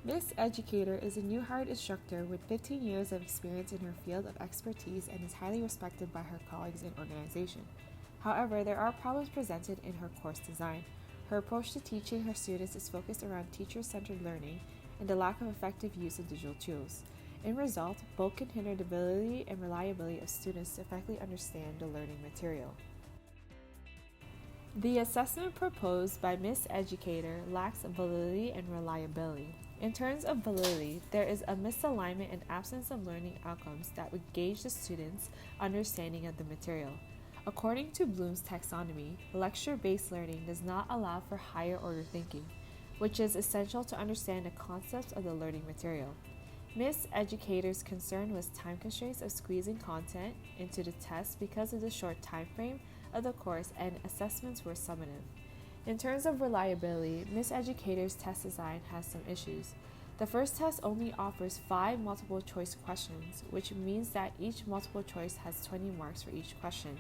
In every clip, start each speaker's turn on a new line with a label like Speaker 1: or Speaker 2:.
Speaker 1: Miss Educator is a new hired instructor with 15 years of experience in her field of expertise and is highly respected by her colleagues and organization. However, there are problems presented in her course design. Her approach to teaching her students is focused around teacher-centered learning and the lack of effective use of digital tools. In result, both can hinder the ability and reliability of students to effectively understand the learning material. The assessment proposed by Miss Educator lacks validity and reliability. In terms of validity, there is a misalignment and absence of learning outcomes that would gauge the students' understanding of the material. According to Bloom's taxonomy, lecture-based learning does not allow for higher-order thinking, which is essential to understand the concepts of the learning material. Miss Educator's concern was time constraints of squeezing content into the test because of the short time frame of the course, and assessments were summative. In terms of reliability, Miss Educator's test design has some issues. The first test only offers 5 multiple choice questions, which means that each multiple choice has 20 marks for each question.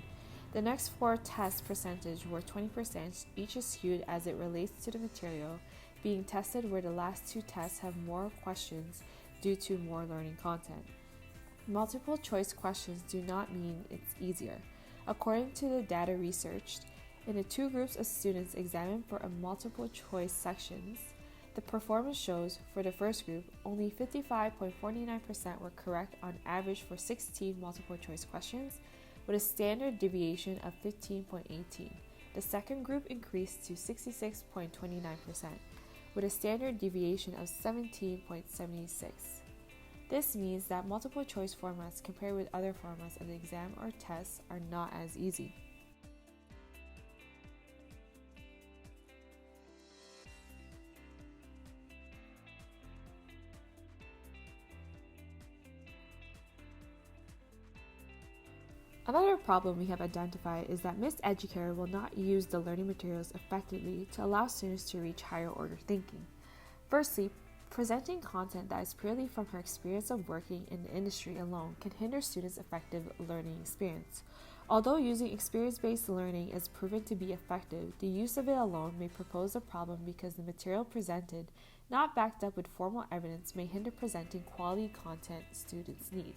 Speaker 1: The next 4 test percentage were 20%, each is skewed as it relates to the material being tested, where the last 2 tests have more questions due to more learning content. Multiple choice questions do not mean it's easier. According to the data researched, in the 2 groups of students examined for a multiple choice sections, the performance shows for the first group, only 55.49% were correct on average for 16 multiple choice questions, with a standard deviation of 15.18. The second group increased to 66.29%, with a standard deviation of 17.76. This means that multiple choice formats compared with other formats of the exam or tests are not as easy. Another problem we have identified is that Miss Educator will not use the learning materials effectively to allow students to reach higher order thinking. Firstly, presenting content that is purely from her experience of working in the industry alone can hinder students' effective learning experience. Although using experience-based learning is proven to be effective, the use of it alone may pose a problem because the material presented, not backed up with formal evidence, may hinder presenting quality content students need.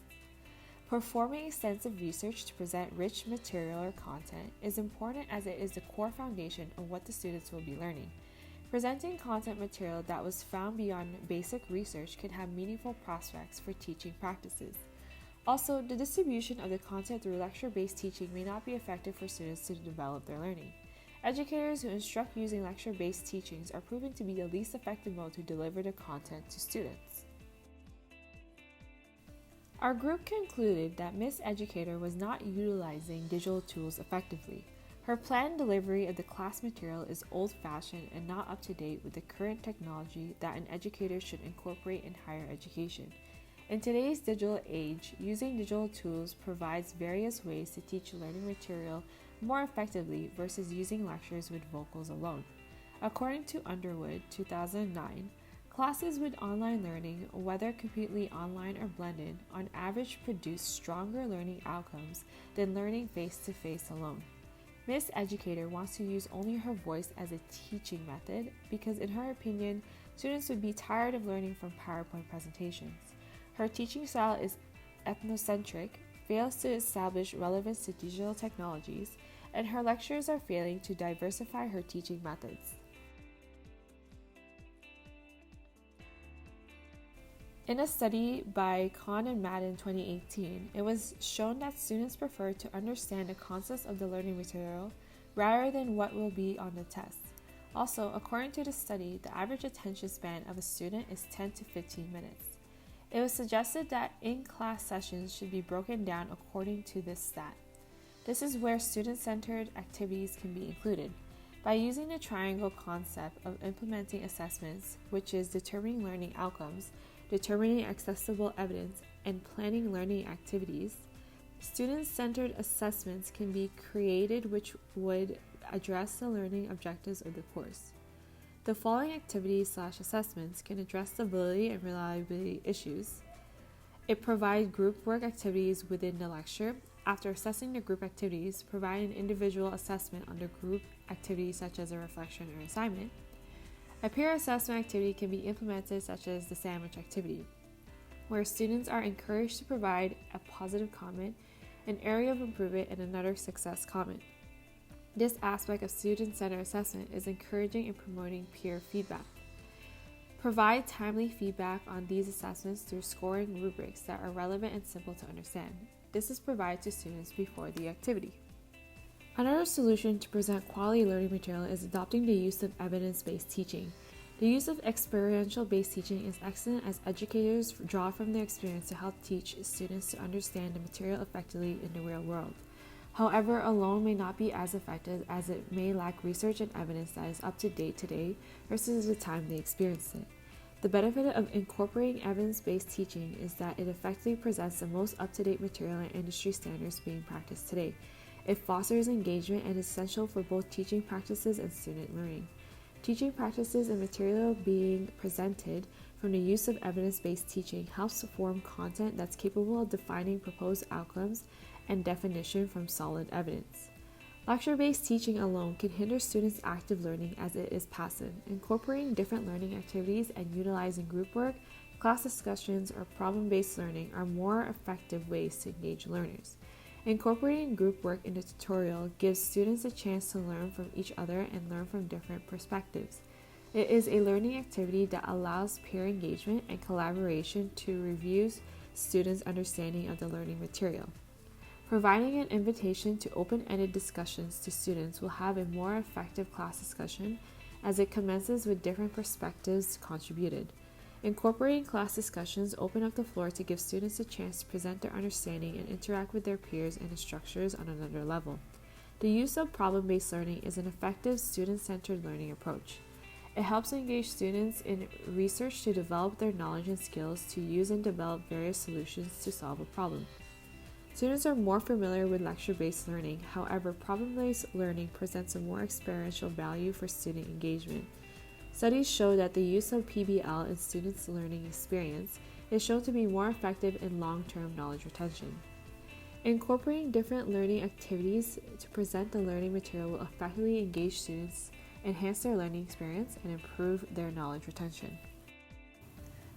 Speaker 1: Performing extensive research to present rich material or content is important as it is the core foundation of what the students will be learning. Presenting content material that was found beyond basic research can have meaningful prospects for teaching practices. Also, the distribution of the content through lecture-based teaching may not be effective for students to develop their learning. Educators who instruct using lecture-based teachings are proven to be the least effective mode to deliver the content to students. Our group concluded that Miss Educator was not utilizing digital tools effectively. Her planned delivery of the class material is old-fashioned and not up to date with the current technology that an educator should incorporate in higher education. In today's digital age, using digital tools provides various ways to teach learning material more effectively versus using lectures with vocals alone. According to Underwood, 2009, classes with online learning, whether completely online or blended, on average produce stronger learning outcomes than learning face-to-face alone. Miss Educator wants to use only her voice as a teaching method because, in her opinion, students would be tired of learning from PowerPoint presentations. Her teaching style is ethnocentric, fails to establish relevance to digital technologies, and her lectures are failing to diversify her teaching methods. In a study by Kahn and Madden 2018, it was shown that students prefer to understand the concepts of the learning material rather than what will be on the test. Also, according to the study, the average attention span of a student is 10 to 15 minutes. It was suggested that in-class sessions should be broken down according to this stat. This is where student-centered activities can be included. By using the triangle concept of implementing assessments, which is determining learning outcomes, determining accessible evidence, and planning learning activities, student-centered assessments can be created which would address the learning objectives of the course. The following activities/assessments can address the validity and reliability issues. It provides group work activities within the lecture. After assessing the group activities, provide an individual assessment on the group activities such as a reflection or assignment. A peer assessment activity can be implemented such as the sandwich activity, where students are encouraged to provide a positive comment, an area of improvement, and another success comment. This aspect of student-centered assessment is encouraging and promoting peer feedback. Provide timely feedback on these assessments through scoring rubrics that are relevant and simple to understand. This is provided to students before the activity. Another solution to present quality learning material is adopting the use of evidence-based teaching. The use of experiential-based teaching is excellent as educators draw from their experience to help teach students to understand the material effectively in the real world. However, alone may not be as effective as it may lack research and evidence that is up to date today versus the time they experienced it. The benefit of incorporating evidence-based teaching is that it effectively presents the most up-to-date material and industry standards being practiced today. It fosters engagement and is essential for both teaching practices and student learning. Teaching practices and material being presented from the use of evidence-based teaching helps form content that's capable of defining proposed outcomes and definition from solid evidence. Lecture-based teaching alone can hinder students' active learning as it is passive. Incorporating different learning activities and utilizing group work, class discussions, or problem-based learning are more effective ways to engage learners. Incorporating group work in the tutorial gives students a chance to learn from each other and learn from different perspectives. It is a learning activity that allows peer engagement and collaboration to review students' understanding of the learning material. Providing an invitation to open-ended discussions to students will have a more effective class discussion as it commences with different perspectives contributed. Incorporating class discussions open up the floor to give students a chance to present their understanding and interact with their peers and instructors on another level. The use of problem-based learning is an effective student-centered learning approach. It helps engage students in research to develop their knowledge and skills to use and develop various solutions to solve a problem. Students are more familiar with lecture-based learning, however, problem-based learning presents a more experiential value for student engagement. Studies show that the use of PBL in students' learning experience is shown to be more effective in long-term knowledge retention. Incorporating different learning activities to present the learning material will effectively engage students, enhance their learning experience, and improve their knowledge retention.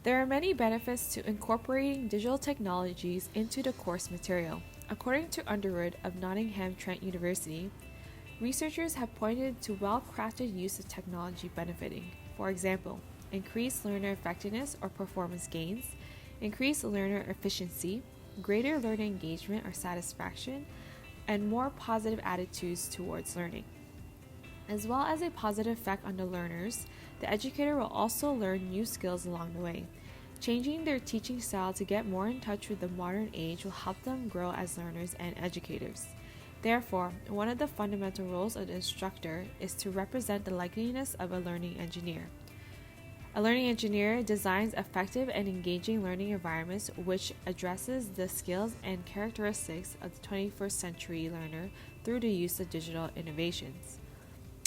Speaker 1: There are many benefits to incorporating digital technologies into the course material. According to Underwood of Nottingham Trent University, researchers have pointed to well-crafted use of technology benefiting, for example, increased learner effectiveness or performance gains, increased learner efficiency, greater learner engagement or satisfaction, and more positive attitudes towards learning. As well as a positive effect on the learners, the educator will also learn new skills along the way. Changing their teaching style to get more in touch with the modern age will help them grow as learners and educators. Therefore, one of the fundamental roles of the instructor is to represent the likeness of a learning engineer. A learning engineer designs effective and engaging learning environments which addresses the skills and characteristics of the 21st century learner through the use of digital innovations.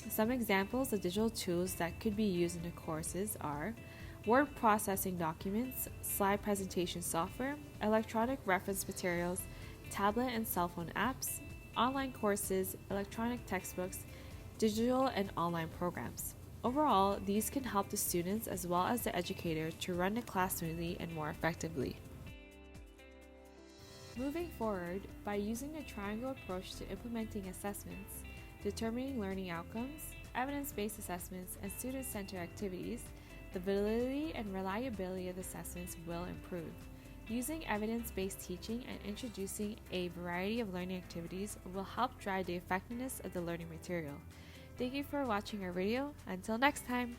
Speaker 1: Some examples of digital tools that could be used in the courses are word processing documents, slide presentation software, electronic reference materials, tablet and cell phone apps, online courses, electronic textbooks, digital and online programs. Overall, these can help the students as well as the educator to run the class smoothly and more effectively. Moving forward, by using the triangle approach to implementing assessments, determining learning outcomes, evidence-based assessments, and student-centered activities, the validity and reliability of assessments will improve. Using evidence-based teaching and introducing a variety of learning activities will help drive the effectiveness of the learning material. Thank you for watching our video. Until next time!